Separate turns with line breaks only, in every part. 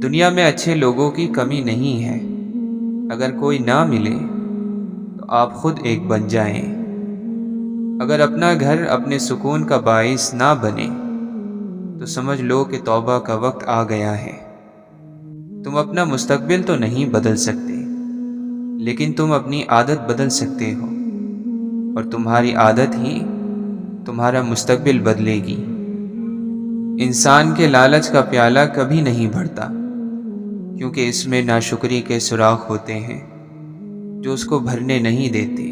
دنیا میں اچھے لوگوں کی کمی نہیں ہے۔ اگر کوئی نہ ملے تو آپ خود ایک بن جائیں۔ اگر اپنا گھر اپنے سکون کا باعث نہ بنے تو سمجھ لو کہ توبہ کا وقت آ گیا ہے۔ تم اپنا مستقبل تو نہیں بدل سکتے، لیکن تم اپنی عادت بدل سکتے ہو، اور تمہاری عادت ہی تمہارا مستقبل بدلے گی۔ انسان کے لالچ کا پیالہ کبھی نہیں بھرتا، کیونکہ اس میں ناشکری کے سوراخ ہوتے ہیں جو اس کو بھرنے نہیں دیتے۔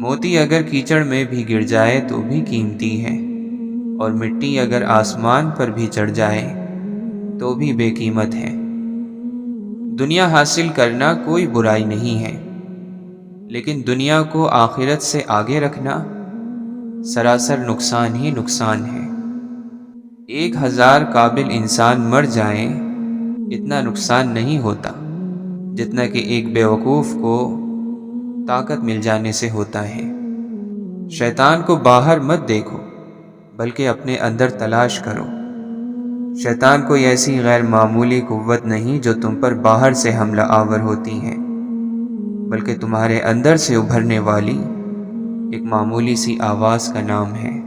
موتی اگر کیچڑ میں بھی گر جائے تو بھی قیمتی ہے، اور مٹی اگر آسمان پر بھی چڑھ جائے تو بھی بے قیمت ہے۔ دنیا حاصل کرنا کوئی برائی نہیں ہے، لیکن دنیا کو آخرت سے آگے رکھنا سراسر نقصان ہی نقصان ہے۔ 1000 قابل انسان مر جائیں اتنا نقصان نہیں ہوتا جتنا کہ ایک بیوقوف کو طاقت مل جانے سے ہوتا ہے۔ شیطان کو باہر مت دیکھو، بلکہ اپنے اندر تلاش کرو۔ شیطان کوئی ایسی غیر معمولی قوت نہیں جو تم پر باہر سے حملہ آور ہوتی ہے، بلکہ تمہارے اندر سے ابھرنے والی ایک معمولی سی آواز کا نام ہے۔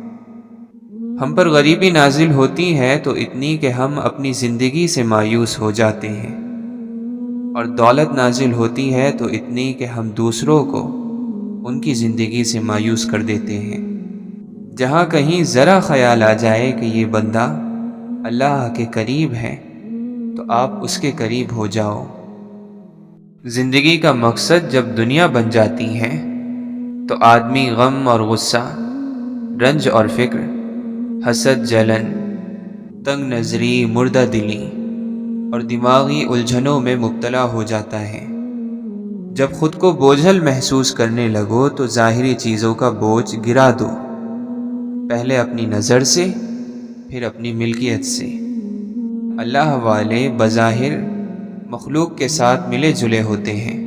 ہم پر غریبی نازل ہوتی ہے تو اتنی کہ ہم اپنی زندگی سے مایوس ہو جاتے ہیں، اور دولت نازل ہوتی ہے تو اتنی کہ ہم دوسروں کو ان کی زندگی سے مایوس کر دیتے ہیں۔ جہاں کہیں ذرا خیال آ جائے کہ یہ بندہ اللہ کے قریب ہے تو آپ اس کے قریب ہو جاؤ۔ زندگی کا مقصد جب دنیا بن جاتی ہے تو آدمی غم اور غصہ، رنج اور فکر، حسد، جلن، تنگ نظری، مردہ دلی اور دماغی الجھنوں میں مبتلا ہو جاتا ہے۔ جب خود کو بوجھل محسوس کرنے لگو تو ظاہری چیزوں کا بوجھ گرا دو، پہلے اپنی نظر سے، پھر اپنی ملکیت سے۔ اللہ والے بظاہر مخلوق کے ساتھ ملے جلے ہوتے ہیں،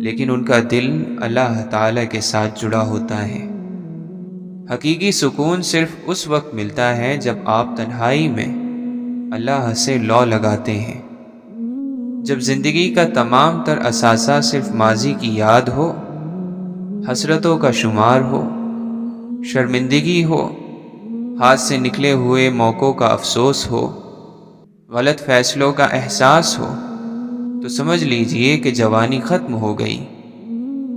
لیکن ان کا دل اللہ تعالی کے ساتھ جڑا ہوتا ہے۔ حقیقی سکون صرف اس وقت ملتا ہے جب آپ تنہائی میں اللہ سے لو لگاتے ہیں، جب زندگی کا تمام تر اثاثہ صرف ماضی کی یاد ہو، حسرتوں کا شمار ہو، شرمندگی ہو، ہاتھ سے نکلے ہوئے موقعوں کا افسوس ہو، غلط فیصلوں کا احساس ہو، تو سمجھ لیجئے کہ جوانی ختم ہو گئی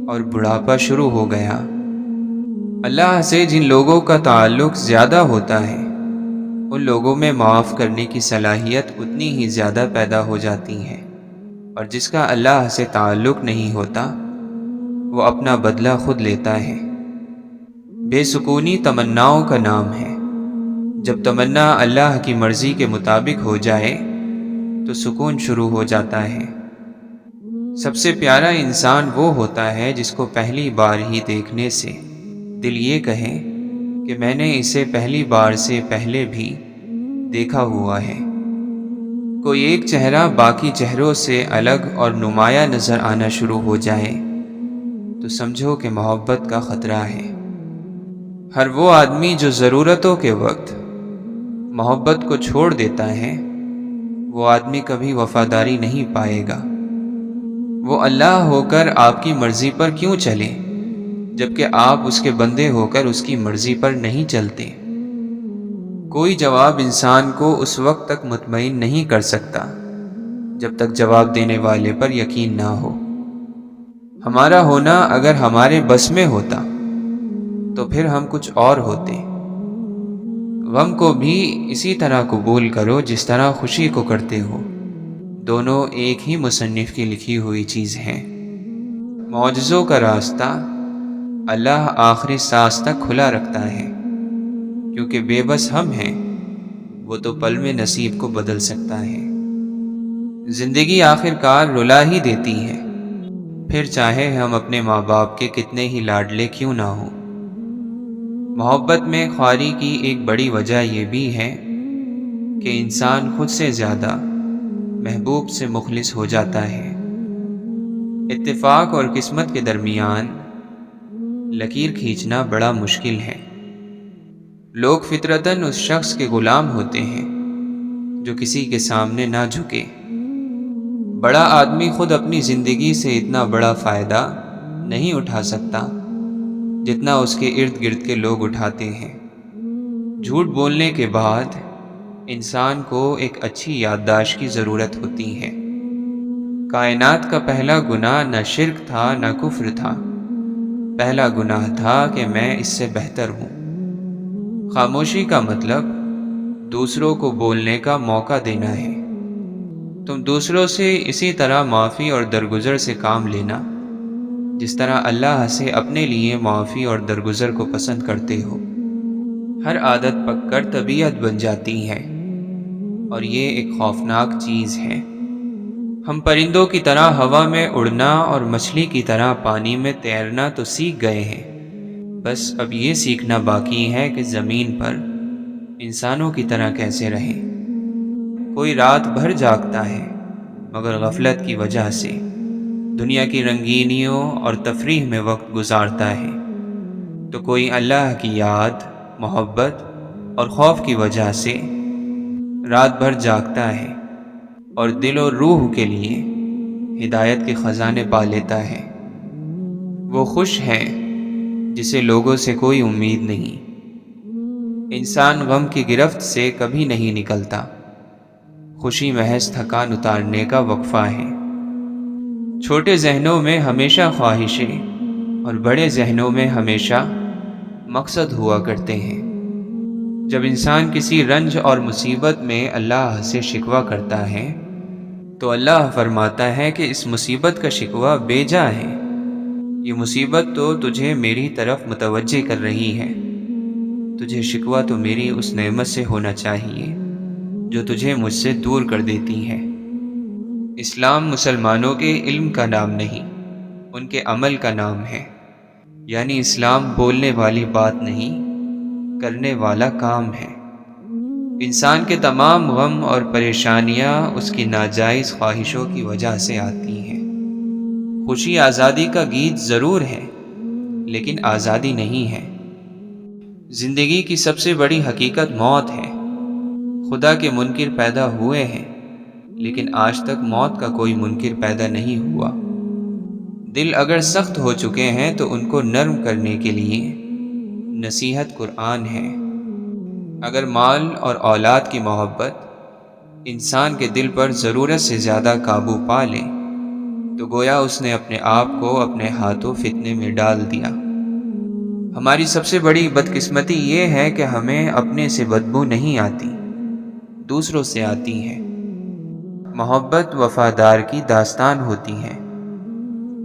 اور بڑھاپا شروع ہو گیا۔ اللہ سے جن لوگوں کا تعلق زیادہ ہوتا ہے ان لوگوں میں معاف کرنے کی صلاحیت اتنی ہی زیادہ پیدا ہو جاتی ہے، اور جس کا اللہ سے تعلق نہیں ہوتا وہ اپنا بدلہ خود لیتا ہے۔ بے سکونی تمناؤں کا نام ہے۔ جب تمنا اللہ کی مرضی کے مطابق ہو جائے تو سکون شروع ہو جاتا ہے۔ سب سے پیارا انسان وہ ہوتا ہے جس کو پہلی بار ہی دیکھنے سے دل یہ کہے کہ میں نے اسے پہلی بار سے پہلے بھی دیکھا ہوا ہے۔ کوئی ایک چہرہ باقی چہروں سے الگ اور نمایاں نظر آنا شروع ہو جائے تو سمجھو کہ محبت کا خطرہ ہے۔ ہر وہ آدمی جو ضرورتوں کے وقت محبت کو چھوڑ دیتا ہے وہ آدمی کبھی وفاداری نہیں پائے گا۔ وہ اللہ ہو کر آپ کی مرضی پر کیوں چلے جبکہ آپ اس کے بندے ہو کر اس کی مرضی پر نہیں چلتے؟ کوئی جواب انسان کو اس وقت تک مطمئن نہیں کر سکتا جب تک جواب دینے والے پر یقین نہ ہو۔ ہمارا ہونا اگر ہمارے بس میں ہوتا تو پھر ہم کچھ اور ہوتے۔ غم کو بھی اسی طرح قبول کرو جس طرح خوشی کو کرتے ہو، دونوں ایک ہی مصنف کی لکھی ہوئی چیز ہیں۔ معجزوں کا راستہ اللہ آخری سانس تک کھلا رکھتا ہے، کیونکہ بے بس ہم ہیں، وہ تو پل میں نصیب کو بدل سکتا ہے۔ زندگی آخر کار رلا ہی دیتی ہے، پھر چاہے ہم اپنے ماں باپ کے کتنے ہی لاڈلے کیوں نہ ہوں۔ محبت میں خواری کی ایک بڑی وجہ یہ بھی ہے کہ انسان خود سے زیادہ محبوب سے مخلص ہو جاتا ہے۔ اتفاق اور قسمت کے درمیان لکیر کھینچنا بڑا مشکل ہے۔ لوگ فطرتاً اس شخص کے غلام ہوتے ہیں جو کسی کے سامنے نہ جھکے۔ بڑا آدمی خود اپنی زندگی سے اتنا بڑا فائدہ نہیں اٹھا سکتا جتنا اس کے ارد گرد کے لوگ اٹھاتے ہیں۔ جھوٹ بولنے کے بعد انسان کو ایک اچھی یادداشت کی ضرورت ہوتی ہے۔ کائنات کا پہلا گناہ نہ شرک تھا نہ کفر تھا، پہلا گناہ تھا کہ میں اس سے بہتر ہوں۔ خاموشی کا مطلب دوسروں کو بولنے کا موقع دینا ہے۔ تم دوسروں سے اسی طرح معافی اور درگزر سے کام لینا جس طرح اللہ سے اپنے لیے معافی اور درگزر کو پسند کرتے ہو۔ ہر عادت پک کر طبیعت بن جاتی ہے اور یہ ایک خوفناک چیز ہے۔ ہم پرندوں کی طرح ہوا میں اڑنا اور مچھلی کی طرح پانی میں تیرنا تو سیکھ گئے ہیں، بس اب یہ سیکھنا باقی ہے کہ زمین پر انسانوں کی طرح کیسے رہیں۔ کوئی رات بھر جاگتا ہے مگر غفلت کی وجہ سے دنیا کی رنگینیوں اور تفریح میں وقت گزارتا ہے، تو کوئی اللہ کی یاد، محبت اور خوف کی وجہ سے رات بھر جاگتا ہے اور دل و روح کے لیے ہدایت کے خزانے پا لیتا ہے۔ وہ خوش ہے جسے لوگوں سے کوئی امید نہیں۔ انسان غم کی گرفت سے کبھی نہیں نکلتا، خوشی محض تھکان اتارنے کا وقفہ ہے۔ چھوٹے ذہنوں میں ہمیشہ خواہشیں اور بڑے ذہنوں میں ہمیشہ مقصد ہوا کرتے ہیں۔ جب انسان کسی رنج اور مصیبت میں اللہ سے شکوہ کرتا ہے تو اللہ فرماتا ہے کہ اس مصیبت کا شکوہ بے جا ہے، یہ مصیبت تو تجھے میری طرف متوجہ کر رہی ہے، تجھے شکوہ تو میری اس نعمت سے ہونا چاہیے جو تجھے مجھ سے دور کر دیتی ہے۔ اسلام مسلمانوں کے علم کا نام نہیں، ان کے عمل کا نام ہے، یعنی اسلام بولنے والی بات نہیں، کرنے والا کام ہے۔ انسان کے تمام غم اور پریشانیاں اس کی ناجائز خواہشوں کی وجہ سے آتی ہیں۔ خوشی آزادی کا گیت ضرور ہے لیکن آزادی نہیں ہے۔ زندگی کی سب سے بڑی حقیقت موت ہے۔ خدا کے منکر پیدا ہوئے ہیں لیکن آج تک موت کا کوئی منکر پیدا نہیں ہوا۔ دل اگر سخت ہو چکے ہیں تو ان کو نرم کرنے کے لیے نصیحت قرآن ہے۔ اگر مال اور اولاد کی محبت انسان کے دل پر ضرورت سے زیادہ قابو پا لے تو گویا اس نے اپنے آپ کو اپنے ہاتھوں فتنے میں ڈال دیا۔ ہماری سب سے بڑی بدقسمتی یہ ہے کہ ہمیں اپنے سے بدبو نہیں آتی، دوسروں سے آتی ہے۔ محبت وفادار کی داستان ہوتی ہے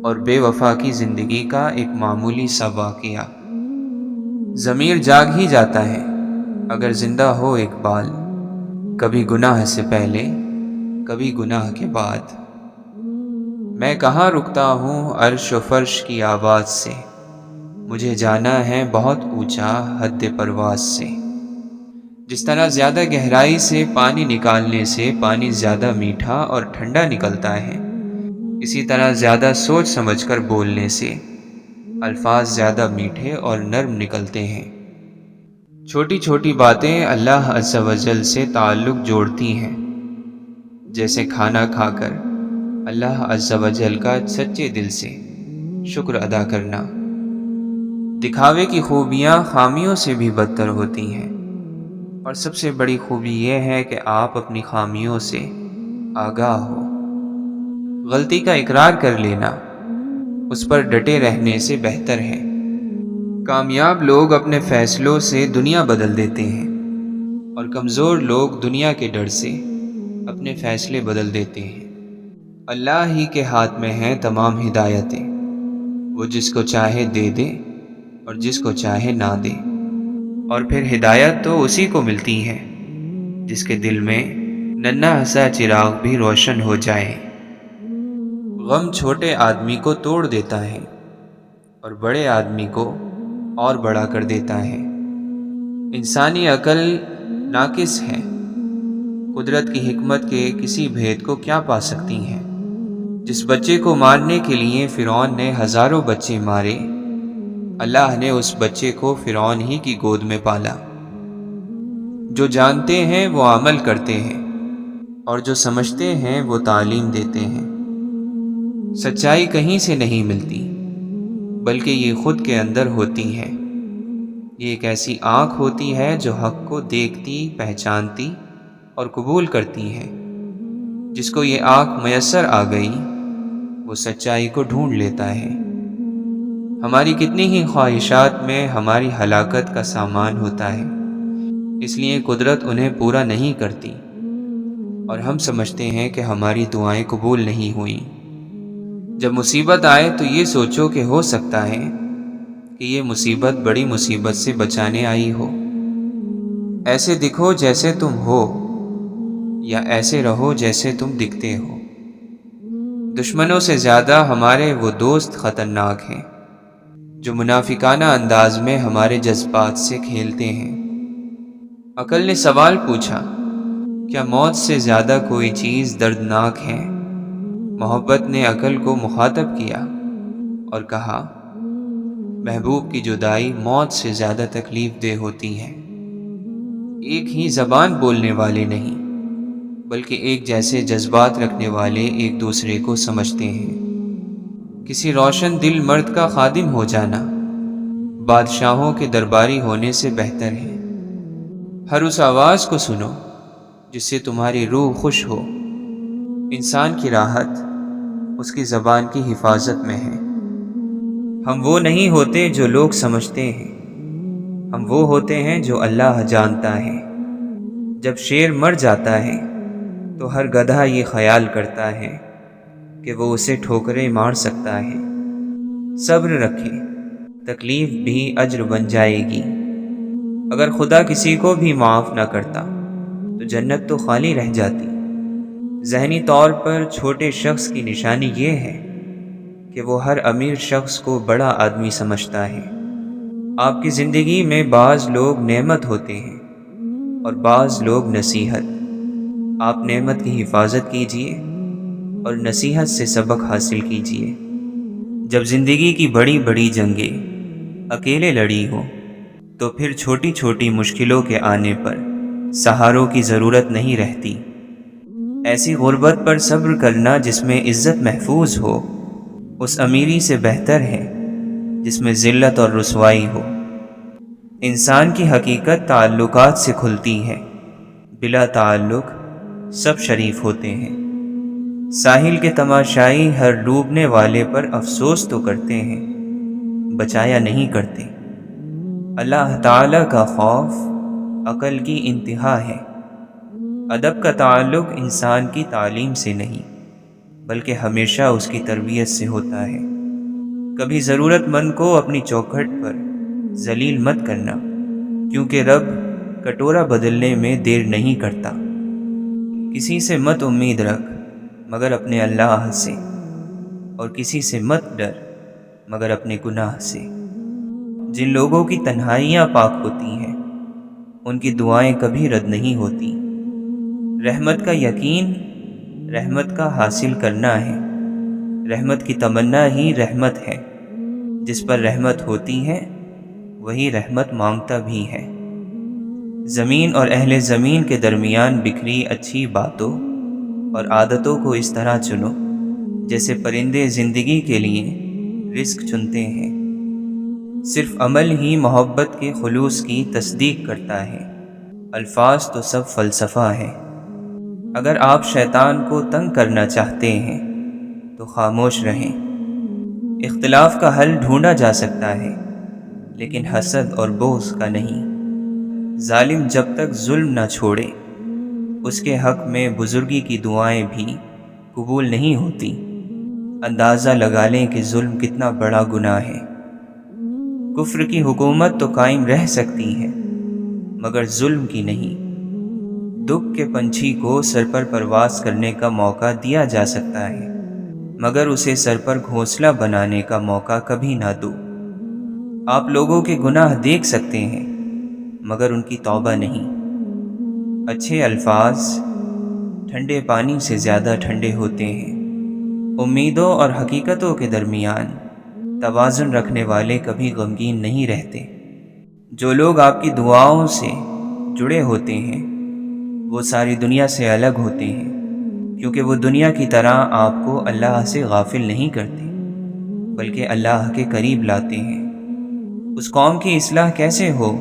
اور بے وفا کی زندگی کا ایک معمولی سا واقعہ۔ ضمیر جاگ ہی جاتا ہے اگر زندہ ہو اقبال، کبھی گناہ سے پہلے کبھی گناہ کے بعد۔ میں کہاں رکتا ہوں عرش و فرش کی آواز سے، مجھے جانا ہے بہت اونچا حد پرواز سے۔ جس طرح زیادہ گہرائی سے پانی نکالنے سے پانی زیادہ میٹھا اور ٹھنڈا نکلتا ہے، اسی طرح زیادہ سوچ سمجھ کر بولنے سے الفاظ زیادہ میٹھے اور نرم نکلتے ہیں۔ چھوٹی چھوٹی باتیں اللہ عز و جل سے تعلق جوڑتی ہیں، جیسے کھانا کھا کر اللہ عز و جل کا سچے دل سے شکر ادا کرنا۔ دکھاوے کی خوبیاں خامیوں سے بھی بدتر ہوتی ہیں، اور سب سے بڑی خوبی یہ ہے کہ آپ اپنی خامیوں سے آگاہ ہو۔ غلطی کا اقرار کر لینا اس پر ڈٹے رہنے سے بہتر ہے۔ کامیاب لوگ اپنے فیصلوں سے دنیا بدل دیتے ہیں اور کمزور لوگ دنیا کے ڈر سے اپنے فیصلے بدل دیتے ہیں۔ اللہ ہی کے ہاتھ میں ہیں تمام ہدایتیں، وہ جس کو چاہے دے دے اور جس کو چاہے نہ دے، اور پھر ہدایت تو اسی کو ملتی ہے جس کے دل میں ننھا سا چراغ بھی روشن ہو جائے۔ غم چھوٹے آدمی کو توڑ دیتا ہے اور بڑے آدمی کو اور بڑا کر دیتا ہے۔ انسانی عقل ناقص ہے، قدرت کی حکمت کے کسی بھید کو کیا پا سکتی ہے؟ جس بچے کو مارنے کے لیے فرعون نے ہزاروں بچے مارے، اللہ نے اس بچے کو فرعون ہی کی گود میں پالا۔ جو جانتے ہیں وہ عمل کرتے ہیں، اور جو سمجھتے ہیں وہ تعلیم دیتے ہیں۔ سچائی کہیں سے نہیں ملتی، بلکہ یہ خود کے اندر ہوتی ہے۔ یہ ایک ایسی آنکھ ہوتی ہے جو حق کو دیکھتی، پہچانتی اور قبول کرتی ہے۔ جس کو یہ آنکھ میسر آ گئی، وہ سچائی کو ڈھونڈ لیتا ہے۔ ہماری کتنی ہی خواہشات میں ہماری ہلاکت کا سامان ہوتا ہے، اس لیے قدرت انہیں پورا نہیں کرتی، اور ہم سمجھتے ہیں کہ ہماری دعائیں قبول نہیں ہوئیں۔ جب مصیبت آئے تو یہ سوچو کہ ہو سکتا ہے کہ یہ مصیبت بڑی مصیبت سے بچانے آئی ہو۔ ایسے دکھو جیسے تم ہو، یا ایسے رہو جیسے تم دکھتے ہو۔ دشمنوں سے زیادہ ہمارے وہ دوست خطرناک ہیں جو منافقانہ انداز میں ہمارے جذبات سے کھیلتے ہیں۔ عقل نے سوال پوچھا، کیا موت سے زیادہ کوئی چیز دردناک ہے؟ محبت نے عقل کو مخاطب کیا اور کہا، محبوب کی جدائی موت سے زیادہ تکلیف دہ ہوتی ہے۔ ایک ہی زبان بولنے والے نہیں، بلکہ ایک جیسے جذبات رکھنے والے ایک دوسرے کو سمجھتے ہیں۔ کسی روشن دل مرد کا خادم ہو جانا بادشاہوں کے درباری ہونے سے بہتر ہے۔ ہر اس آواز کو سنو جس سے تمہاری روح خوش ہو۔ انسان کی راحت اس کی زبان کی حفاظت میں ہے۔ ہم وہ نہیں ہوتے جو لوگ سمجھتے ہیں، ہم وہ ہوتے ہیں جو اللہ جانتا ہے۔ جب شیر مر جاتا ہے تو ہر گدھا یہ خیال کرتا ہے کہ وہ اسے ٹھوکریں مار سکتا ہے۔ صبر رکھے، تکلیف بھی اجر بن جائے گی۔ اگر خدا کسی کو بھی معاف نہ کرتا تو جنت تو خالی رہ جاتی۔ ذہنی طور پر چھوٹے شخص کی نشانی یہ ہے کہ وہ ہر امیر شخص کو بڑا آدمی سمجھتا ہے۔ آپ کی زندگی میں بعض لوگ نعمت ہوتے ہیں اور بعض لوگ نصیحت۔ آپ نعمت کی حفاظت کیجیے اور نصیحت سے سبق حاصل کیجیے۔ جب زندگی کی بڑی بڑی جنگیں اکیلے لڑی ہو تو پھر چھوٹی چھوٹی مشکلوں کے آنے پر سہاروں کی ضرورت نہیں رہتی۔ ایسی غربت پر صبر کرنا جس میں عزت محفوظ ہو، اس امیری سے بہتر ہے جس میں ذلت اور رسوائی ہو۔ انسان کی حقیقت تعلقات سے کھلتی ہے، بلا تعلق سب شریف ہوتے ہیں۔ ساحل کے تماشائی ہر ڈوبنے والے پر افسوس تو کرتے ہیں، بچایا نہیں کرتے۔ اللہ تعالیٰ کا خوف عقل کی انتہا ہے۔ ادب کا تعلق انسان کی تعلیم سے نہیں، بلکہ ہمیشہ اس کی تربیت سے ہوتا ہے۔ کبھی ضرورت مند کو اپنی چوکھٹ پر ذلیل مت کرنا، کیونکہ رب کٹورا بدلنے میں دیر نہیں کرتا۔ کسی سے مت امید رکھ مگر اپنے اللہ سے، اور کسی سے مت ڈر مگر اپنے گناہ سے۔ جن لوگوں کی تنہائیاں پاک ہوتی ہیں ان کی دعائیں کبھی رد نہیں ہوتی۔ رحمت کا یقین رحمت کا حاصل کرنا ہے۔ رحمت کی تمنا ہی رحمت ہے۔ جس پر رحمت ہوتی ہے وہی رحمت مانگتا بھی ہے۔ زمین اور اہل زمین کے درمیان بکھری اچھی باتوں اور عادتوں کو اس طرح چنو جیسے پرندے زندگی کے لیے رزق چنتے ہیں۔ صرف عمل ہی محبت کے خلوص کی تصدیق کرتا ہے، الفاظ تو سب فلسفہ ہے۔ اگر آپ شیطان کو تنگ کرنا چاہتے ہیں تو خاموش رہیں۔ اختلاف کا حل ڈھونڈا جا سکتا ہے لیکن حسد اور بغض کا نہیں۔ ظالم جب تک ظلم نہ چھوڑے اس کے حق میں بزرگی کی دعائیں بھی قبول نہیں ہوتی۔ اندازہ لگا لیں کہ ظلم کتنا بڑا گناہ ہے۔ کفر کی حکومت تو قائم رہ سکتی ہے مگر ظلم کی نہیں۔ دکھ کے پنچھی کو سر پر پرواز کرنے کا موقع دیا جا سکتا ہے مگر اسے سر پر گھونسلہ بنانے کا موقع کبھی نہ دو۔ آپ لوگوں کے گناہ دیکھ سکتے ہیں مگر ان کی توبہ نہیں۔ اچھے الفاظ ٹھنڈے پانی سے زیادہ ٹھنڈے ہوتے ہیں۔ امیدوں اور حقیقتوں کے درمیان توازن رکھنے والے کبھی غمگین نہیں رہتے۔ جو لوگ آپ کی دعاؤں سے جڑے ہوتے ہیں وہ ساری دنیا سے الگ ہوتے ہیں، کیونکہ وہ دنیا کی طرح آپ کو اللہ سے غافل نہیں کرتے بلکہ اللہ کے قریب لاتے ہیں۔ اس قوم کی اصلاح کیسے ہو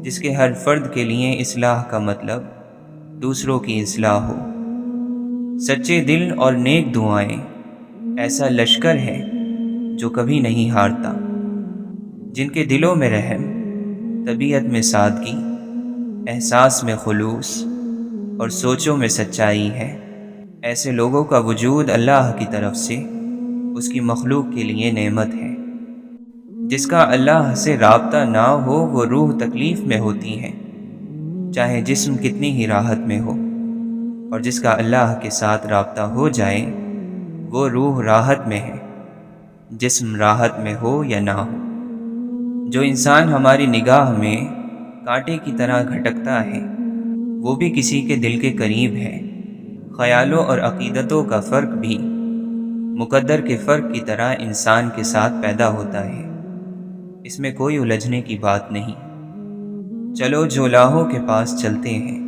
جس کے ہر فرد کے لیے اصلاح کا مطلب دوسروں کی اصلاح ہو۔ سچے دل اور نیک دعائیں ایسا لشکر ہے جو کبھی نہیں ہارتا۔ جن کے دلوں میں رحم، طبیعت میں سادگی، احساس میں خلوص اور سوچوں میں سچائی ہے، ایسے لوگوں کا وجود اللہ کی طرف سے اس کی مخلوق کے لیے نعمت ہے۔ جس کا اللہ سے رابطہ نہ ہو وہ روح تکلیف میں ہوتی ہے، چاہے جسم کتنی ہی راحت میں ہو، اور جس کا اللہ کے ساتھ رابطہ ہو جائے وہ روح راحت میں ہے، جسم راحت میں ہو یا نہ ہو۔ جو انسان ہماری نگاہ میں کانٹے کی طرح گھٹکتا ہے وہ بھی کسی کے دل کے قریب ہے۔ خیالوں اور عقیدتوں کا فرق بھی مقدر کے فرق کی طرح انسان کے ساتھ پیدا ہوتا ہے، اس میں کوئی الجھنے کی بات نہیں۔ چلو جولاہوں کے پاس چلتے ہیں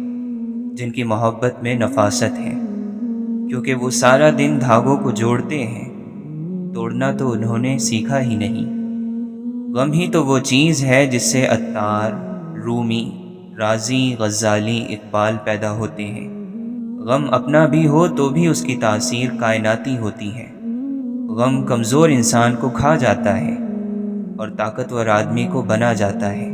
جن کی محبت میں نفاست ہے، کیونکہ وہ سارا دن دھاگوں کو جوڑتے ہیں، توڑنا تو انہوں نے سیکھا ہی نہیں۔ غم ہی تو وہ چیز ہے جس سے عطار، رومی، رازی، غزالی، اقبال پیدا ہوتے ہیں۔ غم اپنا بھی ہو تو بھی اس کی تاثیر کائناتی ہوتی ہے۔ غم کمزور انسان کو کھا جاتا ہے اور طاقتور آدمی کو بنا جاتا ہے۔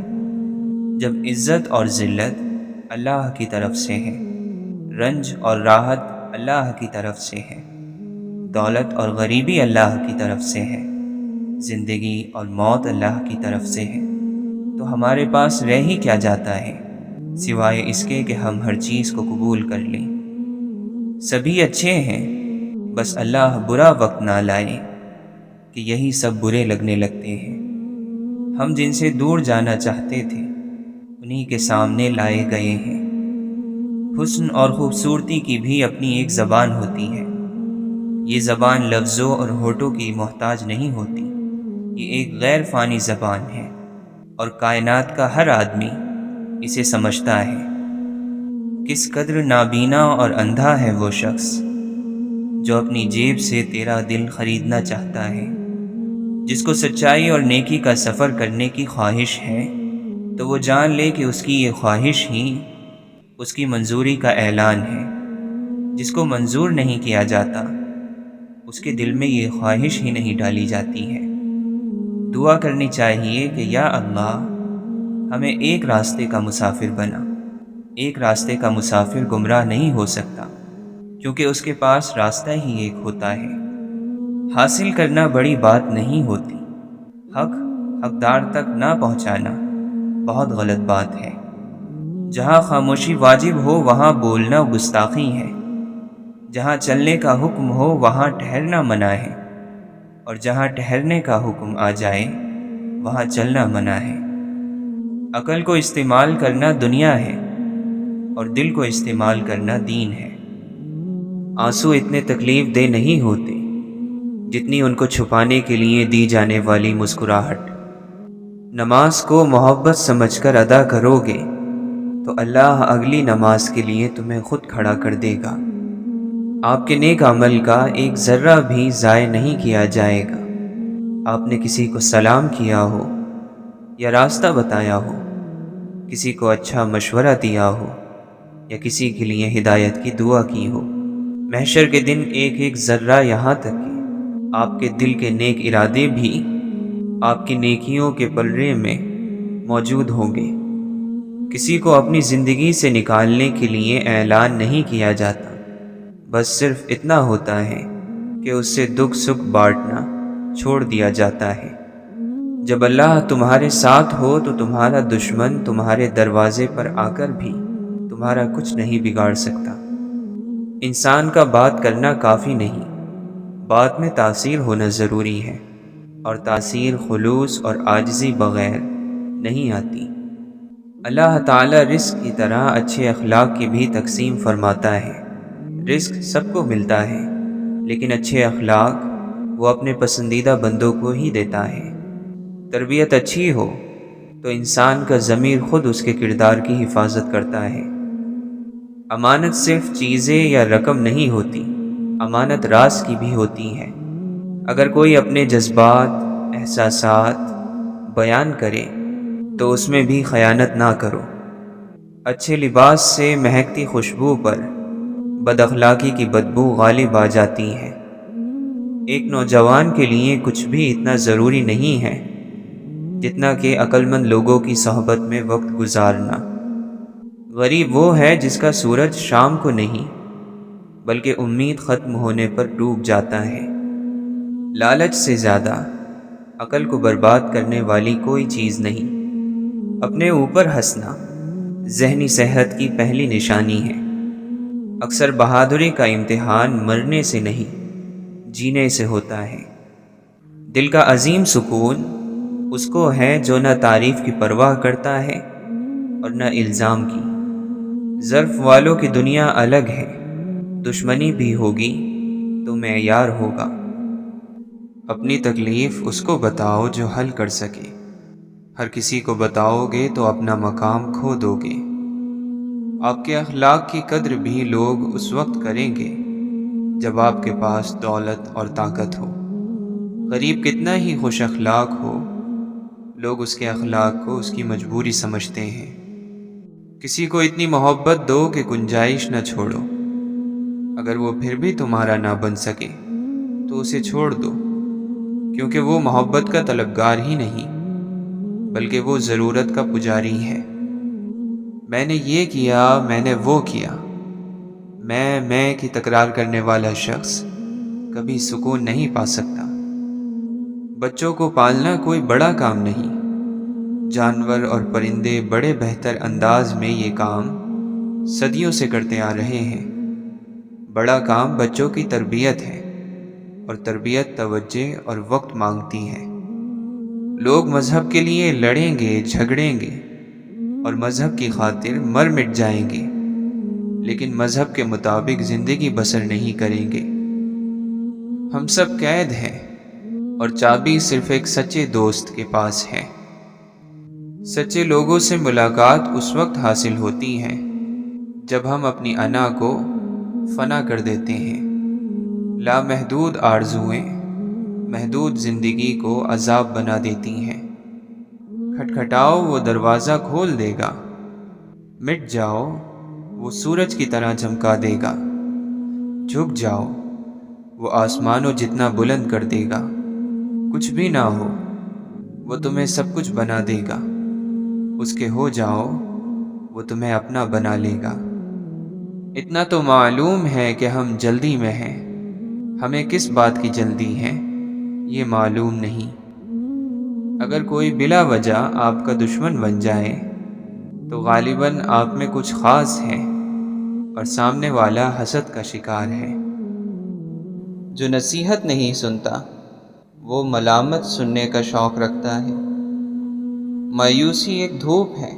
جب عزت اور ذلت اللہ کی طرف سے ہے، رنج اور راحت اللہ کی طرف سے ہے، دولت اور غریبی اللہ کی طرف سے ہے، زندگی اور موت اللہ کی طرف سے ہے، تو ہمارے پاس رہ ہی کیا جاتا ہے سوائے اس کے کہ ہم ہر چیز کو قبول کر لیں۔ سبھی اچھے ہیں، بس اللہ برا وقت نہ لائے کہ یہی سب برے لگنے لگتے ہیں۔ ہم جن سے دور جانا چاہتے تھے انہی کے سامنے لائے گئے ہیں۔ حسن اور خوبصورتی کی بھی اپنی ایک زبان ہوتی ہے۔ یہ زبان لفظوں اور ہونٹوں کی محتاج نہیں ہوتی، یہ ایک غیر فانی زبان ہے اور کائنات کا ہر آدمی اسے سمجھتا ہے۔ کس قدر نابینا اور اندھا ہے وہ شخص جو اپنی جیب سے تیرا دل خریدنا چاہتا ہے۔ جس کو سچائی اور نیکی کا سفر کرنے کی خواہش ہے تو وہ جان لے کہ اس کی یہ خواہش ہی اس کی منظوری کا اعلان ہے۔ جس کو منظور نہیں کیا جاتا اس کے دل میں یہ خواہش ہی نہیں ڈالی جاتی ہے۔ دعا کرنی چاہیے کہ یا اللہ ہمیں ایک راستے کا مسافر بنا۔ ایک راستے کا مسافر گمراہ نہیں ہو سکتا کیونکہ اس کے پاس راستہ ہی ایک ہوتا ہے۔ حاصل کرنا بڑی بات نہیں ہوتی، حق حقدار تک نہ پہنچانا بہت غلط بات ہے۔ جہاں خاموشی واجب ہو وہاں بولنا گستاخی ہے، جہاں چلنے کا حکم ہو وہاں ٹھہرنا منع ہے، اور جہاں ٹھہرنے کا حکم آ جائے وہاں چلنا منع ہے۔ عقل کو استعمال کرنا دنیا ہے اور دل کو استعمال کرنا دین ہے۔ آنسو اتنے تکلیف دہ نہیں ہوتے جتنی ان کو چھپانے کے لیے دی جانے والی مسکراہٹ۔ نماز کو محبت سمجھ کر ادا کرو گے تو اللہ اگلی نماز کے لیے تمہیں خود کھڑا کر دے گا۔ آپ کے نیک عمل کا ایک ذرہ بھی ضائع نہیں کیا جائے گا۔ آپ نے کسی کو سلام کیا ہو یا راستہ بتایا ہو، کسی کو اچھا مشورہ دیا ہو یا کسی کے لیے ہدایت کی دعا کی ہو، محشر کے دن ایک ایک ذرہ یہاں تک کہ آپ کے دل کے نیک ارادے بھی آپ کی نیکیوں کے پلڑے میں موجود ہوں گے۔ کسی کو اپنی زندگی سے نکالنے کے لیے اعلان نہیں کیا جاتا، بس صرف اتنا ہوتا ہے کہ اس سے دکھ سکھ بانٹنا چھوڑ دیا جاتا ہے۔ جب اللہ تمہارے ساتھ ہو تو تمہارا دشمن تمہارے دروازے پر آ کر بھی تمہارا کچھ نہیں بگاڑ سکتا۔ انسان کا بات کرنا کافی نہیں، بات میں تاثیر ہونا ضروری ہے، اور تاثیر خلوص اور عاجزی بغیر نہیں آتی۔ اللہ تعالی رزق کی طرح اچھے اخلاق کی بھی تقسیم فرماتا ہے۔ رزق سب کو ملتا ہے لیکن اچھے اخلاق وہ اپنے پسندیدہ بندوں کو ہی دیتا ہے۔ تربیت اچھی ہو تو انسان کا ضمیر خود اس کے کردار کی حفاظت کرتا ہے۔ امانت صرف چیزیں یا رقم نہیں ہوتی، امانت راز کی بھی ہوتی ہے۔ اگر کوئی اپنے جذبات، احساسات بیان کرے تو اس میں بھی خیانت نہ کرو۔ اچھے لباس سے مہکتی خوشبو پر بد اخلاقی کی بدبو غالب آ جاتی ہے۔ ایک نوجوان کے لیے کچھ بھی اتنا ضروری نہیں ہے جتنا کہ عقل مند لوگوں کی صحبت میں وقت گزارنا۔ غریب وہ ہے جس کا سورج شام کو نہیں بلکہ امید ختم ہونے پر ڈوب جاتا ہے۔ لالچ سے زیادہ عقل کو برباد کرنے والی کوئی چیز نہیں۔ اپنے اوپر ہنسنا ذہنی صحت کی پہلی نشانی ہے۔ اکثر بہادری کا امتحان مرنے سے نہیں، جینے سے ہوتا ہے۔ دل کا عظیم سکون اس کو ہے جو نہ تعریف کی پرواہ کرتا ہے اور نہ الزام کی۔ ظرف والوں کی دنیا الگ ہے، دشمنی بھی ہوگی تو معیار ہوگا۔ اپنی تکلیف اس کو بتاؤ جو حل کر سکے، ہر کسی کو بتاؤ گے تو اپنا مقام کھو دو گے۔ آپ کے اخلاق کی قدر بھی لوگ اس وقت کریں گے جب آپ کے پاس دولت اور طاقت ہو۔ غریب کتنا ہی خوش اخلاق ہو، لوگ اس کے اخلاق کو اس کی مجبوری سمجھتے ہیں۔ کسی کو اتنی محبت دو کہ گنجائش نہ چھوڑو۔ اگر وہ پھر بھی تمہارا نہ بن سکے تو اسے چھوڑ دو، کیونکہ وہ محبت کا طلبگار ہی نہیں بلکہ وہ ضرورت کا پجاری ہے۔ میں نے یہ کیا، میں نے وہ کیا، میں کی تکرار کرنے والا شخص کبھی سکون نہیں پا سکتا۔ بچوں کو پالنا کوئی بڑا کام نہیں، جانور اور پرندے بڑے بہتر انداز میں یہ کام صدیوں سے کرتے آ رہے ہیں۔ بڑا کام بچوں کی تربیت ہے، اور تربیت توجہ اور وقت مانگتی ہے۔ لوگ مذہب کے لیے لڑیں گے، جھگڑیں گے اور مذہب کی خاطر مر مٹ جائیں گے، لیکن مذہب کے مطابق زندگی بسر نہیں کریں گے۔ ہم سب قید ہیں اور چابی صرف ایک سچے دوست کے پاس ہے۔ سچے لوگوں سے ملاقات اس وقت حاصل ہوتی ہے جب ہم اپنی انا کو فنا کر دیتے ہیں۔ لامحدود آرزوئیں محدود زندگی کو عذاب بنا دیتی ہیں۔ کھٹکھٹاؤ وہ دروازہ کھول دے گا، مٹ جاؤ وہ سورج کی طرح چمکا دے گا، جھک جاؤ وہ آسمانوں جتنا بلند کر دے گا۔ کچھ بھی نہ ہو وہ تمہیں سب کچھ بنا دے گا، اس کے ہو جاؤ وہ تمہیں اپنا بنا لے گا۔ اتنا تو معلوم ہے کہ ہم جلدی میں ہیں، ہمیں کس بات کی جلدی ہے یہ معلوم نہیں۔ اگر کوئی بلا وجہ آپ کا دشمن بن جائے تو غالباً آپ میں کچھ خاص ہے اور سامنے والا حسد کا شکار ہے۔ جو نصیحت نہیں سنتا وہ ملامت سننے کا شوق رکھتا ہے۔ مایوسی ایک دھوپ ہے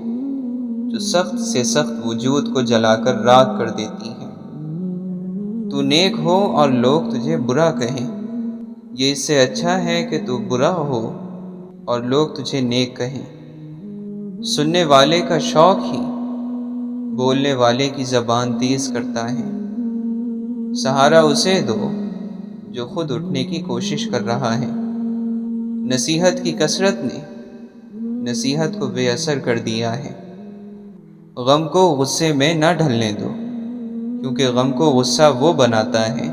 جو سخت سے سخت وجود کو جلا کر راکھ کر دیتی ہے۔ تو نیک ہو اور لوگ تجھے برا کہیں، یہ اس سے اچھا ہے کہ تو برا ہو اور لوگ تجھے نیک کہیں۔ سننے والے کا شوق ہی بولنے والے کی زبان تیز کرتا ہے۔ سہارا اسے دو جو خود اٹھنے کی کوشش کر رہا ہے۔ نصیحت کی کثرت نے نصیحت کو بے اثر کر دیا ہے۔ غم کو غصے میں نہ ڈھلنے دو، کیونکہ غم کو غصہ وہ بناتا ہے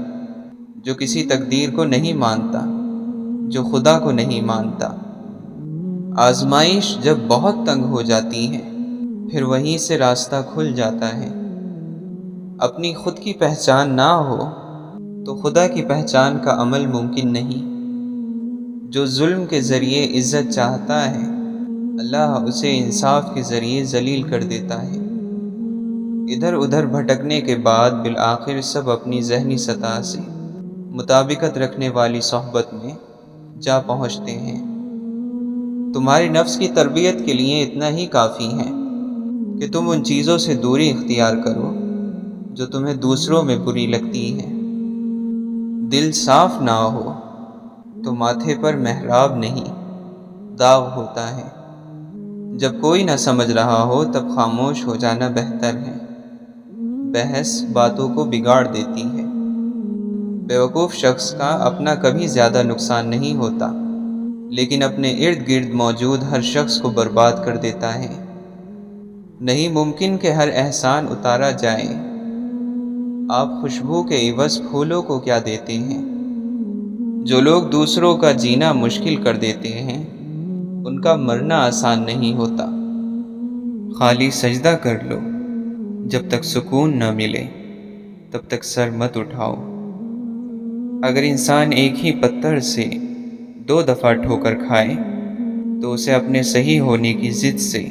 جو کسی تقدیر کو نہیں مانتا، جو خدا کو نہیں مانتا۔ آزمائش جب بہت تنگ ہو جاتی ہے پھر وہیں سے راستہ کھل جاتا ہے۔ اپنی خود کی پہچان نہ ہو تو خدا کی پہچان کا عمل ممکن نہیں۔ جو ظلم کے ذریعے عزت چاہتا ہے اللہ اسے انصاف کے ذریعے ذلیل کر دیتا ہے۔ ادھر ادھر بھٹکنے کے بعد بالآخر سب اپنی ذہنی سطح سے مطابقت رکھنے والی صحبت میں جا پہنچتے ہیں۔ تمہاری نفس کی تربیت کے لیے اتنا ہی کافی ہے کہ تم ان چیزوں سے دوری اختیار کرو جو تمہیں دوسروں میں بری لگتی ہیں۔ دل صاف نہ ہو تو ماتھے پر محراب نہیں، داغ ہوتا ہے۔ جب کوئی نہ سمجھ رہا ہو تب خاموش ہو جانا بہتر ہے۔ بحث باتوں کو بگاڑ دیتی ہے۔ بیوقوف شخص کا اپنا کبھی زیادہ نقصان نہیں ہوتا، لیکن اپنے ارد گرد موجود ہر شخص کو برباد کر دیتا ہے۔ نہیں ممکن کہ ہر احسان اتارا جائے۔ آپ خوشبو کے عوض پھولوں کو کیا دیتے ہیں؟ جو لوگ دوسروں کا جینا مشکل کر دیتے ہیں، ان کا مرنا آسان نہیں ہوتا۔ خالی سجدہ کر لو، جب تک سکون نہ ملے تب تک سر مت اٹھاؤ۔ اگر انسان ایک ہی پتھر سے 2 دفعہ ٹھوکر کھائے تو اسے اپنے صحیح ہونے کی ضد سے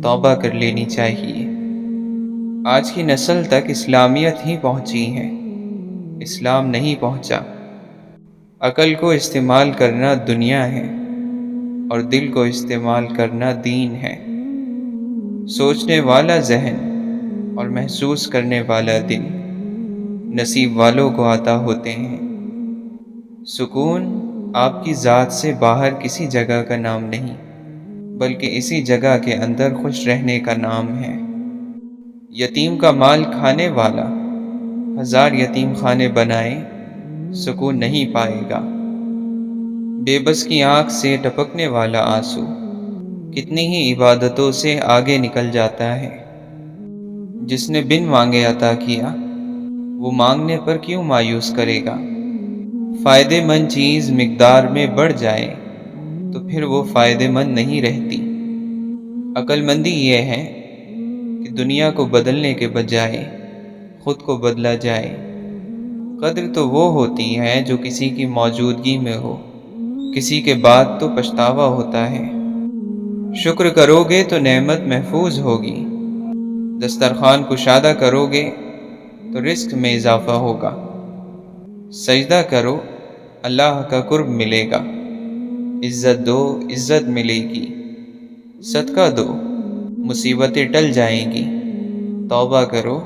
توبہ کر لینی چاہیے۔ آج کی نسل تک اسلامیت ہی پہنچی ہے، اسلام نہیں پہنچا۔ عقل کو استعمال کرنا دنیا ہے اور دل کو استعمال کرنا دین ہے۔ سوچنے والا ذہن اور محسوس کرنے والا دل نصیب والوں کو عطا ہوتے ہیں۔ سکون آپ کی ذات سے باہر کسی جگہ کا نام نہیں، بلکہ اسی جگہ کے اندر خوش رہنے کا نام ہے۔ یتیم کا مال کھانے والا 1000 یتیم خانے بنائے، سکون نہیں پائے گا۔ بے بس کی آنکھ سے ٹپکنے والا آنسو کتنی ہی عبادتوں سے آگے نکل جاتا ہے۔ جس نے بن مانگے عطا کیا، وہ مانگنے پر کیوں مایوس کرے گا؟ فائدے مند چیز مقدار میں بڑھ جائے تو پھر وہ فائدے مند نہیں رہتی۔ عقل مندی یہ ہے کہ دنیا کو بدلنے کے بجائے خود کو بدلا جائے۔ قدر تو وہ ہوتی ہے جو کسی کی موجودگی میں ہو، کسی کے بعد تو پچھتاوا ہوتا ہے۔ شکر کرو گے تو نعمت محفوظ ہوگی، دسترخوان کشادہ کرو گے تو رزق میں اضافہ ہوگا۔ سجدہ کرو، اللہ کا قرب ملے گا۔ عزت دو، عزت ملے گی۔ صدقہ دو، مصیبتیں ٹل جائیں گی۔ توبہ کرو،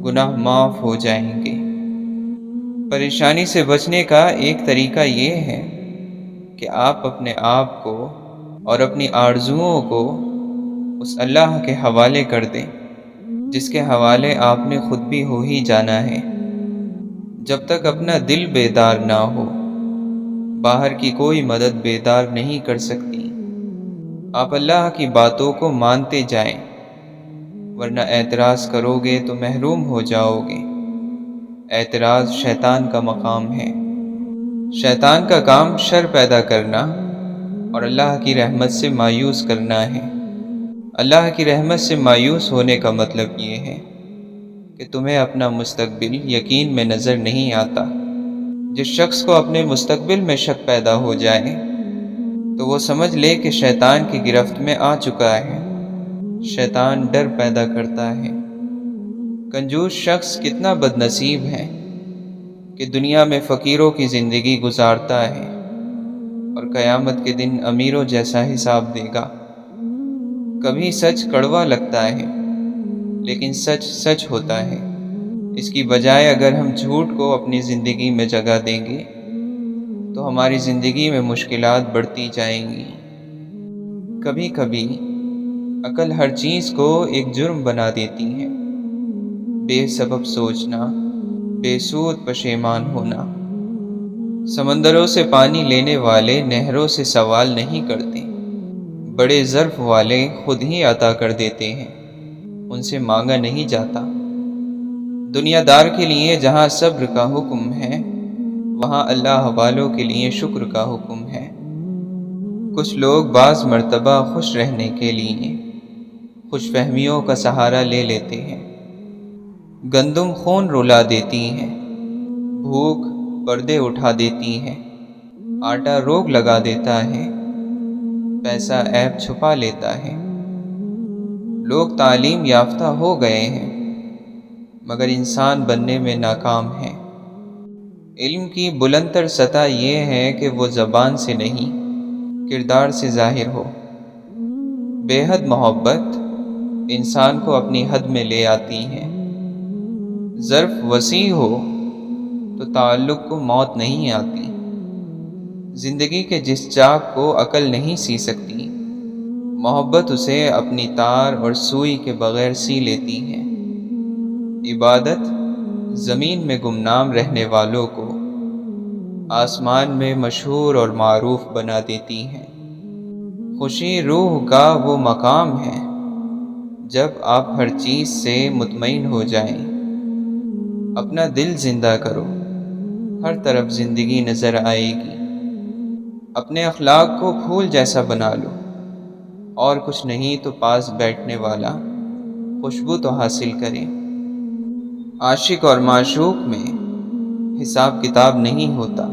گناہ معاف ہو جائیں گے۔ پریشانی سے بچنے کا ایک طریقہ یہ ہے کہ آپ اپنے آپ کو اور اپنی آرزوؤں کو اس اللہ کے حوالے کر دیں جس کے حوالے آپ نے خود بھی ہو ہی جانا ہے۔ جب تک اپنا دل بیدار نہ ہو، باہر کی کوئی مدد بیدار نہیں کر سکتی۔ آپ اللہ کی باتوں کو مانتے جائیں، ورنہ اعتراض کرو گے تو محروم ہو جاؤ گے۔ اعتراض شیطان کا مقام ہے۔ شیطان کا کام شر پیدا کرنا اور اللہ کی رحمت سے مایوس کرنا ہے۔ اللہ کی رحمت سے مایوس ہونے کا مطلب یہ ہے کہ تمہیں اپنا مستقبل یقین میں نظر نہیں آتا۔ جس شخص کو اپنے مستقبل میں شک پیدا ہو جائے تو وہ سمجھ لے کہ شیطان کی گرفت میں آ چکا ہے۔ شیطان ڈر پیدا کرتا ہے۔ کنجوس شخص کتنا بد نصیب ہے کہ دنیا میں فقیروں کی زندگی گزارتا ہے اور قیامت کے دن امیروں جیسا حساب دے گا۔ کبھی سچ کڑوا لگتا ہے، لیکن سچ سچ ہوتا ہے۔ اس کی بجائے اگر ہم جھوٹ کو اپنی زندگی میں جگہ دیں گے تو ہماری زندگی میں مشکلات بڑھتی جائیں گی۔ کبھی کبھی عقل ہر چیز کو ایک جرم بنا دیتی ہے۔ بے سبب سوچنا، بے سود پشیمان ہونا۔ سمندروں سے پانی لینے والے نہروں سے سوال نہیں کرتے، بڑے ظرف والے خود ہی عطا کر دیتے ہیں، ان سے مانگا نہیں جاتا۔ دنیا دار کے لیے جہاں صبر کا حکم ہے، وہاں اللہ والوں کے لیے شکر کا حکم ہے۔ کچھ لوگ بعض مرتبہ خوش رہنے کے لیے خوش فہمیوں کا سہارا لے لیتے ہیں۔ گندم خون رلا دیتی ہے، بھوک پردے اٹھا دیتی ہے، آٹا روگ لگا دیتا ہے، پیسہ عیب چھپا لیتا ہے۔ لوگ تعلیم یافتہ ہو گئے ہیں مگر انسان بننے میں ناکام ہیں۔ علم کی بلند تر سطح یہ ہے کہ وہ زبان سے نہیں، کردار سے ظاہر ہو۔ بے حد محبت انسان کو اپنی حد میں لے آتی ہے۔ ظرف وسیع ہو تو تعلق کو موت نہیں آتی۔ زندگی کے جس چاک کو عقل نہیں سی سکتی، محبت اسے اپنی تار اور سوئی کے بغیر سی لیتی ہے۔ عبادت زمین میں گمنام رہنے والوں کو آسمان میں مشہور اور معروف بنا دیتی ہے۔ خوشی روح کا وہ مقام ہے جب آپ ہر چیز سے مطمئن ہو جائیں۔ اپنا دل زندہ کرو، ہر طرف زندگی نظر آئے گی۔ اپنے اخلاق کو پھول جیسا بنا لو، اور کچھ نہیں تو پاس بیٹھنے والا خوشبو تو حاصل کریں۔ عاشق اور معشوق میں حساب کتاب نہیں ہوتا۔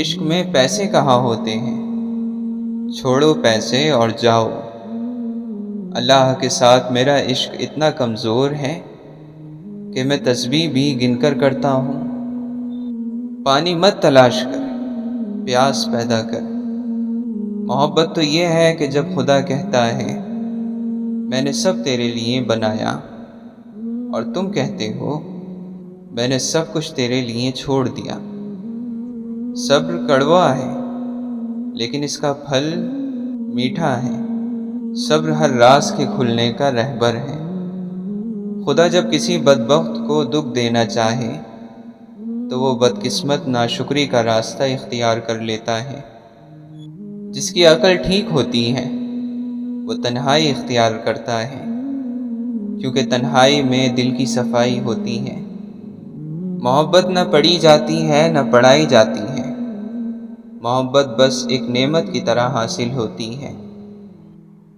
عشق میں پیسے کہاں ہوتے ہیں، چھوڑو پیسے اور جاؤ۔ اللہ کے ساتھ میرا عشق اتنا کمزور ہے کہ میں تسبیح بھی گن کر کرتا ہوں۔ پانی مت تلاش کر، پیاس پیدا کر۔ محبت تو یہ ہے کہ جب خدا کہتا ہے میں نے سب تیرے لیے بنایا، اور تم کہتے ہو میں نے سب کچھ تیرے لیے چھوڑ دیا۔ صبر کڑوا ہے لیکن اس کا پھل میٹھا ہے۔ صبر ہر راز کے کھلنے کا رہبر ہے۔ خدا جب کسی بدبخت کو دکھ دینا چاہے تو وہ بدقسمت ناشکری کا راستہ اختیار کر لیتا ہے۔ جس کی عقل ٹھیک ہوتی ہے وہ تنہائی اختیار کرتا ہے، کیونکہ تنہائی میں دل کی صفائی ہوتی ہے۔ محبت نہ پڑھی جاتی ہے نہ پڑھائی جاتی ہے، محبت بس ایک نعمت کی طرح حاصل ہوتی ہے۔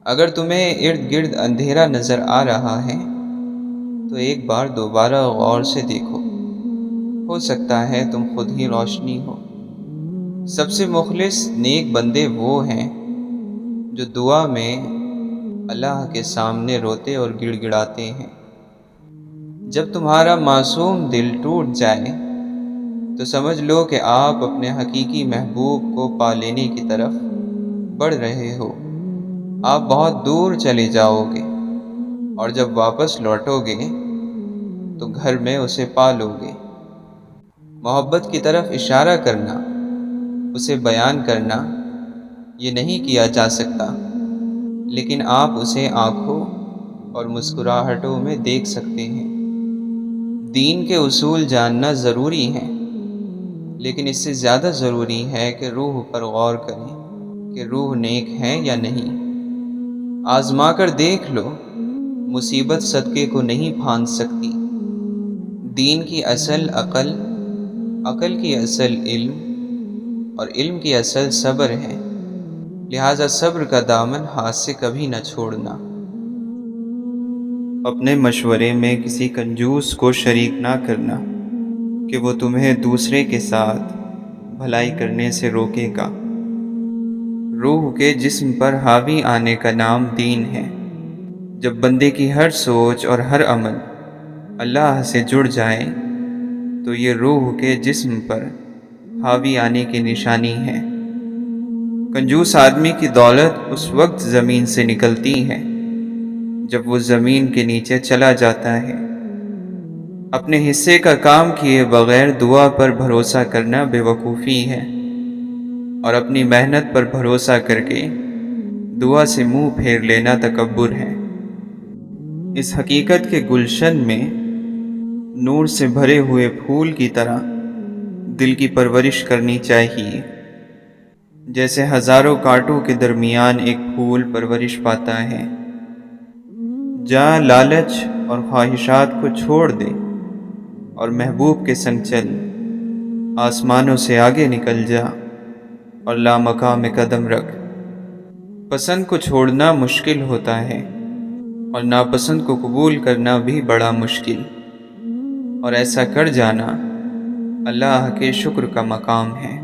اگر تمہیں ارد گرد اندھیرا نظر آ رہا ہے تو ایک بار دوبارہ غور سے دیکھو، ہو سکتا ہے تم خود ہی روشنی ہو۔ سب سے مخلص نیک بندے وہ ہیں جو دعا میں اللہ کے سامنے روتے اور گڑ گڑاتے ہیں۔ جب تمہارا معصوم دل ٹوٹ جائے تو سمجھ لو کہ آپ اپنے حقیقی محبوب کو پا لینے کی طرف بڑھ رہے ہو۔ آپ بہت دور چلے جاؤ گے، اور جب واپس لوٹو گے تو گھر میں اسے پا لو گے۔ محبت کی طرف اشارہ کرنا، اسے بیان کرنا، یہ نہیں کیا جا سکتا، لیکن آپ اسے آنکھوں اور مسکراہٹوں میں دیکھ سکتے ہیں۔ دین کے اصول جاننا ضروری ہے، لیکن اس سے زیادہ ضروری ہے کہ روح پر غور کریں کہ روح نیک ہے یا نہیں۔ آزما کر دیکھ لو، مصیبت صدقے کو نہیں پھاند سکتی۔ دین کی اصل عقل، عقل کی اصل علم، اور علم کی اصل صبر ہے۔ لہٰذا صبر کا دامن ہاتھ سے کبھی نہ چھوڑنا۔ اپنے مشورے میں کسی کنجوس کو شریک نہ کرنا کہ وہ تمہیں دوسرے کے ساتھ بھلائی کرنے سے روکے گا۔ روح کے جسم پر حاوی آنے کا نام دین ہے۔ جب بندے کی ہر سوچ اور ہر عمل اللہ سے جڑ جائے تو یہ روح کے جسم پر حاوی آنے کی نشانی ہے۔ کنجوس آدمی کی دولت اس وقت زمین سے نکلتی ہے جب وہ زمین کے نیچے چلا جاتا ہے۔ اپنے حصے کا کام کیے بغیر دعا پر بھروسہ کرنا بے وقوفی ہے، اور اپنی محنت پر بھروسہ کر کے دعا سے منہ پھیر لینا تکبر ہے۔ اس حقیقت کے گلشن میں نور سے بھرے ہوئے پھول کی طرح دل کی پرورش کرنی چاہیے، جیسے ہزاروں کانٹوں کے درمیان ایک پھول پرورش پاتا ہے۔ جہاں لالچ اور خواہشات کو چھوڑ دے اور محبوب کے سنگ چل، آسمانوں سے آگے نکل جا اور لامقام میں قدم رکھ۔ پسند کو چھوڑنا مشکل ہوتا ہے اور ناپسند کو قبول کرنا بھی بڑا مشکل، اور ایسا کر جانا اللہ کے شکر کا مقام ہے۔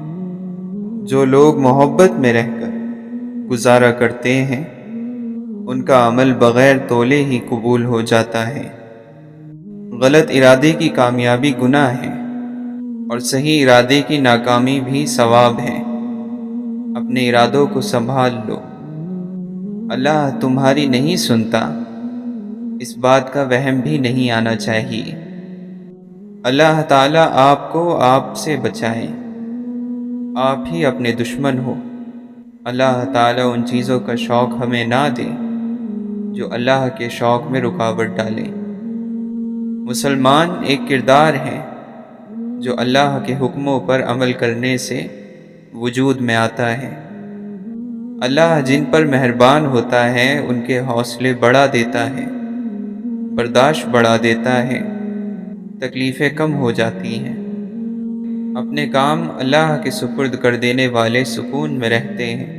جو لوگ محبت میں رہ کر گزارا کرتے ہیں ان کا عمل بغیر تولے ہی قبول ہو جاتا ہے۔ غلط ارادے کی کامیابی گناہ ہے اور صحیح ارادے کی ناکامی بھی ثواب ہے۔ اپنے ارادوں کو سنبھال لو، اللہ تمہاری نہیں سنتا، اس بات کا وہم بھی نہیں آنا چاہیے۔ اللہ تعالیٰ آپ کو آپ سے بچائے، آپ ہی اپنے دشمن ہو۔ اللہ تعالیٰ ان چیزوں کا شوق ہمیں نہ دے جو اللہ کے شوق میں رکاوٹ ڈالے۔ مسلمان ایک کردار ہے جو اللہ کے حکموں پر عمل کرنے سے وجود میں آتا ہے۔ اللہ جن پر مہربان ہوتا ہے ان کے حوصلے بڑھا دیتا ہے، برداشت بڑھا دیتا ہے، تکلیفیں کم ہو جاتی ہیں۔ اپنے کام اللہ کے سپرد کر دینے والے سکون میں رہتے ہیں۔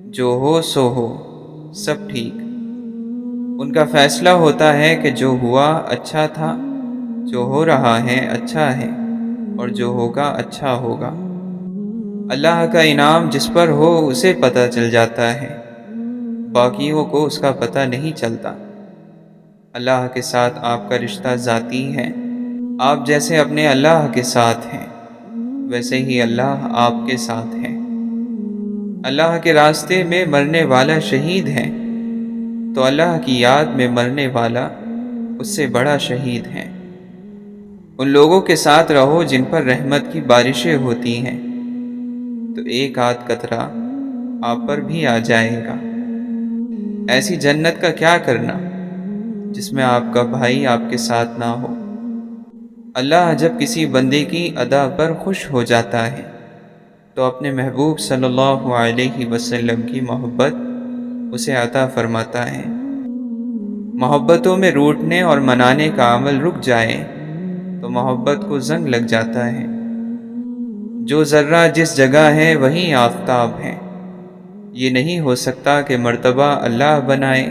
جو ہو سو ہو، سب ٹھیک۔ ان کا فیصلہ ہوتا ہے کہ جو ہوا اچھا تھا، جو ہو رہا ہے اچھا ہے، اور جو ہوگا اچھا ہوگا۔ اللہ کا انعام جس پر ہو اسے پتہ چل جاتا ہے، باقیوں کو اس کا پتہ نہیں چلتا۔ اللہ کے ساتھ آپ کا رشتہ ذاتی ہے۔ آپ جیسے اپنے اللہ کے ساتھ ہیں ویسے ہی اللہ آپ کے ساتھ ہے۔ اللہ کے راستے میں مرنے والا شہید ہے تو اللہ کی یاد میں مرنے والا اس سے بڑا شہید ہے۔ ان لوگوں کے ساتھ رہو جن پر رحمت کی بارشیں ہوتی ہیں تو ایک آدھ قطرہ آپ پر بھی آ جائے گا۔ ایسی جنت کا کیا کرنا جس میں آپ کا بھائی آپ کے ساتھ نہ ہو۔ اللہ جب کسی بندے کی ادا پر خوش ہو جاتا ہے تو اپنے محبوب صلی اللہ علیہ وسلم کی محبت اسے عطا فرماتا ہے۔ محبتوں میں روٹنے اور منانے کا عمل رک جائے تو محبت کو زنگ لگ جاتا ہے۔ جو ذرہ جس جگہ ہے وہیں آفتاب ہے۔ یہ نہیں ہو سکتا کہ مرتبہ اللہ بنائے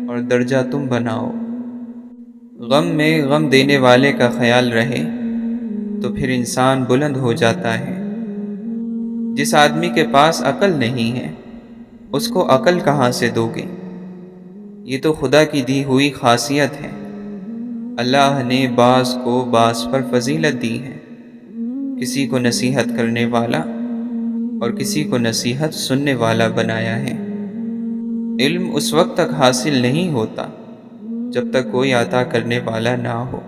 اور درجہ تم بناؤ۔ غم میں غم دینے والے کا خیال رہے تو پھر انسان بلند ہو جاتا ہے۔ جس آدمی کے پاس عقل نہیں ہے اس کو عقل کہاں سے دو گے؟ یہ تو خدا کی دی ہوئی خاصیت ہے۔ اللہ نے بعض کو بعض پر فضیلت دی ہے، کسی کو نصیحت کرنے والا اور کسی کو نصیحت سننے والا بنایا ہے۔ علم اس وقت تک حاصل نہیں ہوتا جب تک کوئی عطا کرنے والا نہ ہو۔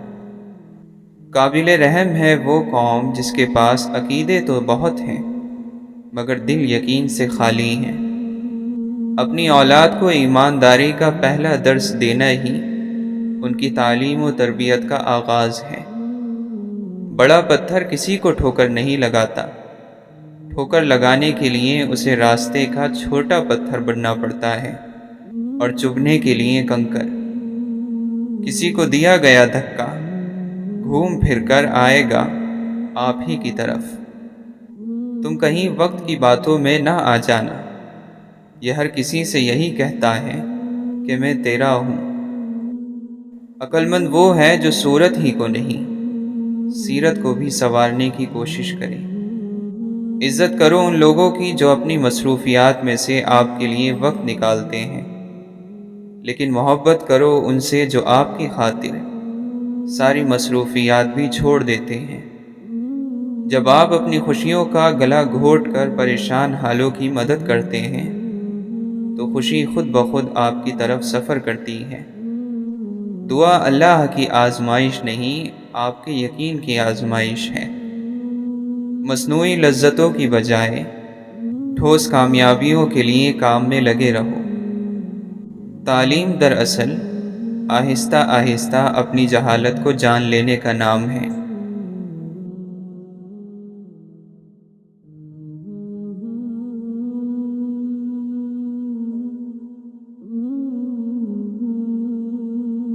قابل رحم ہے وہ قوم جس کے پاس عقیدے تو بہت ہیں مگر دل یقین سے خالی ہیں۔ اپنی اولاد کو ایمانداری کا پہلا درس دینا ہی ان کی تعلیم و تربیت کا آغاز ہے۔ بڑا پتھر کسی کو ٹھوکر نہیں لگاتا، ٹھوکر لگانے کے لیے اسے راستے کا چھوٹا پتھر بننا پڑتا ہے اور چبھنے کے لیے کنکر۔ کسی کو دیا گیا دھکا گھوم پھر کر آئے گا آپ ہی کی طرف۔ تم کہیں وقت کی باتوں میں نہ آ جانا، یہ ہر کسی سے یہی کہتا ہے کہ میں تیرا ہوں۔ عقل مند وہ ہے جو صورت ہی کو نہیں سیرت کو بھی سنوارنے کی کوشش کرے۔ عزت کرو ان لوگوں کی جو اپنی مصروفیات میں سے آپ کے لیے وقت نکالتے ہیں، لیکن محبت کرو ان سے جو آپ کی خاطر ساری مصروفیات بھی چھوڑ دیتے ہیں۔ جب آپ اپنی خوشیوں کا گلا گھونٹ کر پریشان حالوں کی مدد کرتے ہیں تو خوشی خود بخود آپ کی طرف سفر کرتی ہے۔ دعا اللہ کی آزمائش نہیں، آپ کے یقین کی آزمائش ہے۔ مصنوعی لذتوں کی بجائے ٹھوس کامیابیوں کے لیے کام میں لگے رہو۔ تعلیم دراصل آہستہ آہستہ اپنی جہالت کو جان لینے کا نام ہے۔